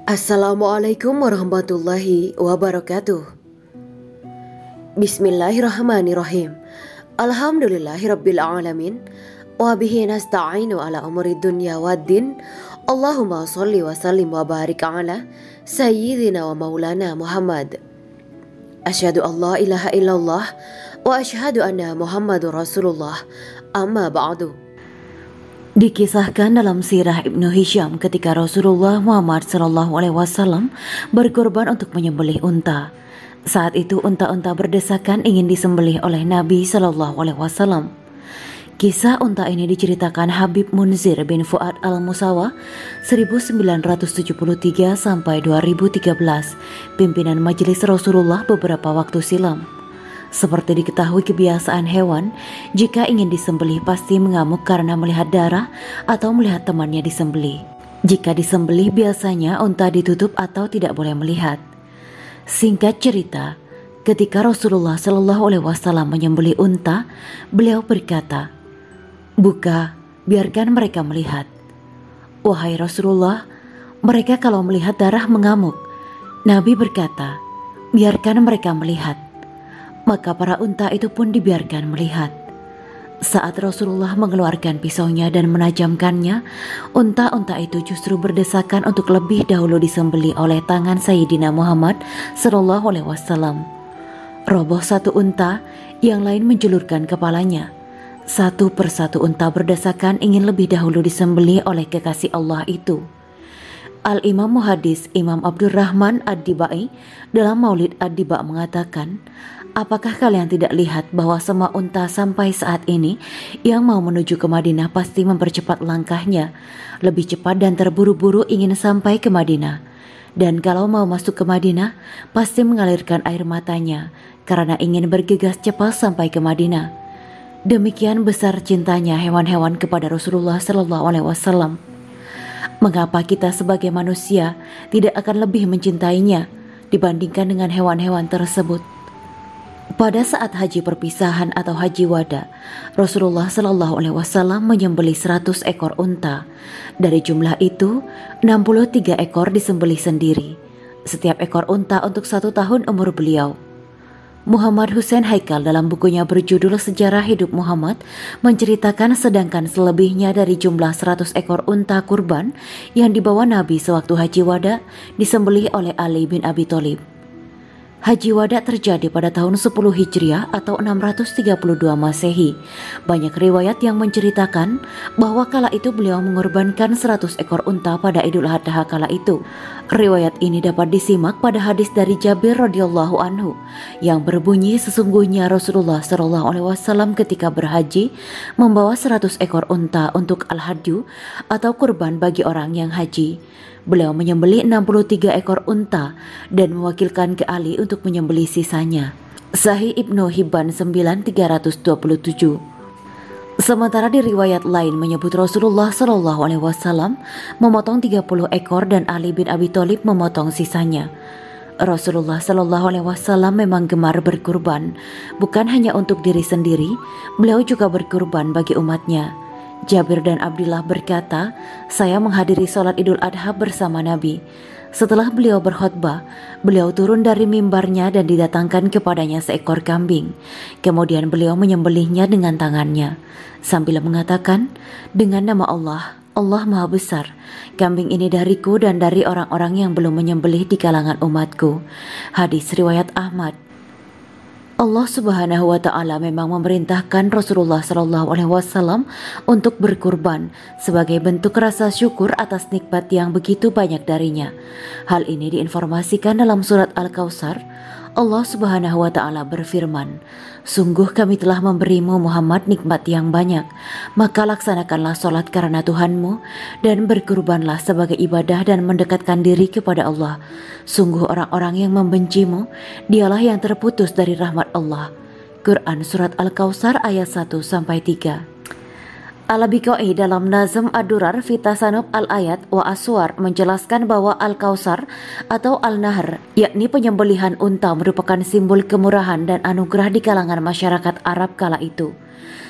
Assalamualaikum warahmatullahi wabarakatuh. Bismillahirrahmanirrahim. Alhamdulillahirabbil alamin. Wa bihi nasta'inu ala umuri dunya waddin. Allahumma shalli wa sallim wa barik ala sayyidina wa maulana Muhammad. Asyhadu an la ilaha illallah wa asyhadu anna Muhammadur Rasulullah. Amma ba'du. Dikisahkan dalam sirah Ibnu Hisham ketika Rasulullah Muhammad SAW berkorban untuk menyembelih unta. Saat itu unta-unta berdesakan ingin disembelih oleh Nabi SAW. Kisah unta ini diceritakan Habib Munzir bin Fuad al-Musawa 1973 sampai 2013, pimpinan majelis Rasulullah beberapa waktu silam. Seperti diketahui kebiasaan hewan, jika ingin disembelih pasti mengamuk karena melihat darah atau melihat temannya disembelih. Jika disembelih biasanya unta ditutup atau tidak boleh melihat. Singkat cerita, ketika Rasulullah SAW menyembelih unta, beliau berkata, "Buka, biarkan mereka melihat." Wahai Rasulullah, mereka kalau melihat darah mengamuk. Nabi berkata, "Biarkan mereka melihat." Maka para unta itu pun dibiarkan melihat. Saat Rasulullah mengeluarkan pisaunya dan menajamkannya, unta-unta itu justru berdesakan untuk lebih dahulu disembelih oleh tangan Sayyidina Muhammad SAW. Roboh satu unta, yang lain menjulurkan kepalanya. Satu persatu unta berdesakan ingin lebih dahulu disembelih oleh kekasih Allah itu. Al-Imam Muhaddis Imam Abdurrahman Ad-Dibai dalam Maulid Ad-Diba mengatakan, "Apakah kalian tidak lihat bahwa semua unta sampai saat ini yang mau menuju ke Madinah pasti mempercepat langkahnya, lebih cepat dan terburu-buru ingin sampai ke Madinah. Dan kalau mau masuk ke Madinah, pasti mengalirkan air matanya karena ingin bergegas cepat sampai ke Madinah." Demikian besar cintanya hewan-hewan kepada Rasulullah SAW. Mengapa kita sebagai manusia tidak akan lebih mencintainya dibandingkan dengan hewan-hewan tersebut? Pada saat haji perpisahan atau haji wada, Rasulullah SAW menyembelih 100 ekor unta. Dari jumlah itu, 63 ekor disembelih sendiri. Setiap ekor unta untuk 1 tahun umur beliau. Muhammad Hussein Haikal dalam bukunya berjudul Sejarah Hidup Muhammad menceritakan sedangkan selebihnya dari jumlah 100 ekor unta kurban yang dibawa Nabi sewaktu haji wada disembelih oleh Ali bin Abi Thalib. Haji wada terjadi pada tahun 10 Hijriah atau 632 Masehi. Banyak riwayat yang menceritakan bahwa kala itu beliau mengorbankan 100 ekor unta pada Idul Adha kala itu. Riwayat ini dapat disimak pada hadis dari Jabir radhiyallahu anhu yang berbunyi sesungguhnya Rasulullah SAW ketika berhaji membawa 100 ekor unta untuk al-hadyu atau kurban bagi orang yang haji. Beliau menyembelih 63 ekor unta dan mewakilkan ke Ali untuk menyembelih sisanya. Sahih Ibnu Hibban 9327. Sementara di riwayat lain menyebut Rasulullah SAW memotong 30 ekor dan Ali bin Abi Thalib memotong sisanya. Rasulullah SAW memang gemar berkurban, bukan hanya untuk diri sendiri, beliau juga berkurban bagi umatnya. Jabir dan Abdullah berkata, "Saya menghadiri sholat Idul Adha bersama Nabi. Setelah beliau berkhutbah, beliau turun dari mimbarnya dan didatangkan kepadanya seekor kambing. Kemudian beliau menyembelihnya dengan tangannya sambil mengatakan, 'Dengan nama Allah, Allah Maha Besar, kambing ini dariku dan dari orang-orang yang belum menyembelih di kalangan umatku.'" Hadis riwayat Ahmad. Allah Subhanahu wa Ta'ala memang memerintahkan Rasulullah SAW untuk berkurban sebagai bentuk rasa syukur atas nikmat yang begitu banyak darinya. Hal ini diinformasikan dalam surat Al-Kautsar. Allah Subhanahu wa Ta'ala berfirman, "Sungguh kami telah memberimu Muhammad nikmat yang banyak, maka laksanakanlah sholat karena Tuhanmu dan berkurbanlah sebagai ibadah dan mendekatkan diri kepada Allah. Sungguh orang-orang yang membencimu, dialah yang terputus dari rahmat Allah." Quran Surat Al-Kautsar ayat 1-3. Al-Biqai dalam Nazm Ad-Durar fi Tasanub Al-Ayat wa Aswar menjelaskan bahwa Al-Kausar atau Al-Nahr, yakni penyembelihan unta, merupakan simbol kemurahan dan anugerah di kalangan masyarakat Arab kala itu.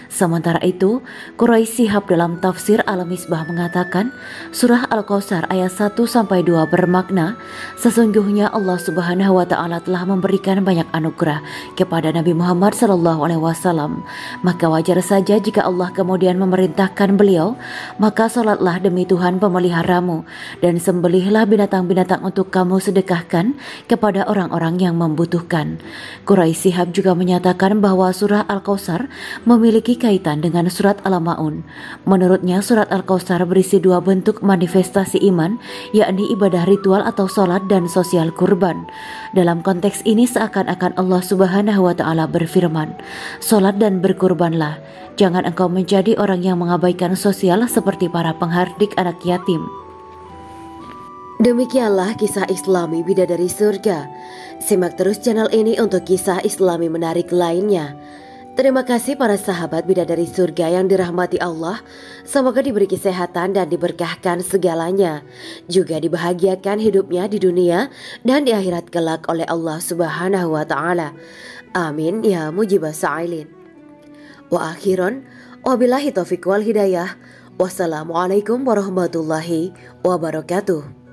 Sementara itu, Quraisy Shihab dalam tafsir Al-Misbah mengatakan, surah Al-Kausar ayat 1-2 bermakna, sesungguhnya Allah Subhanahu wa taala telah memberikan banyak anugerah kepada Nabi Muhammad SAW. Maka wajar saja jika Allah kemudian memerintahkan beliau, maka salatlah demi Tuhan pemeliharamu dan sembelihlah binatang-binatang untuk kamu sedekahkan kepada orang-orang yang membutuhkan. Quraisy Shihab juga menyatakan bahwa surah Al-Kausar memiliki kaitan dengan surat Al-Ma'un. Menurutnya surat Al-Kausar berisi dua bentuk manifestasi iman, yakni ibadah ritual atau sholat dan sosial kurban. Dalam konteks ini seakan-akan Allah Subhanahu wa taala berfirman, "Sholat dan berkurbanlah. Jangan engkau menjadi orang yang mengabaikan sosial seperti para penghardik anak yatim." Demikianlah kisah Islami Bidadari Surga. Simak terus channel ini untuk kisah Islami menarik lainnya. Terima kasih para sahabat Bidadari Surga yang dirahmati Allah. Semoga diberi kesehatan dan diberkahkan segalanya. Juga dibahagiakan hidupnya di dunia dan di akhirat kelak oleh Allah Subhanahu wa taala. Amin ya mujibas sa'ilin. Wa akhiran, wabillahi taufiq wal hidayah. Wassalamualaikum warahmatullahi wabarakatuh.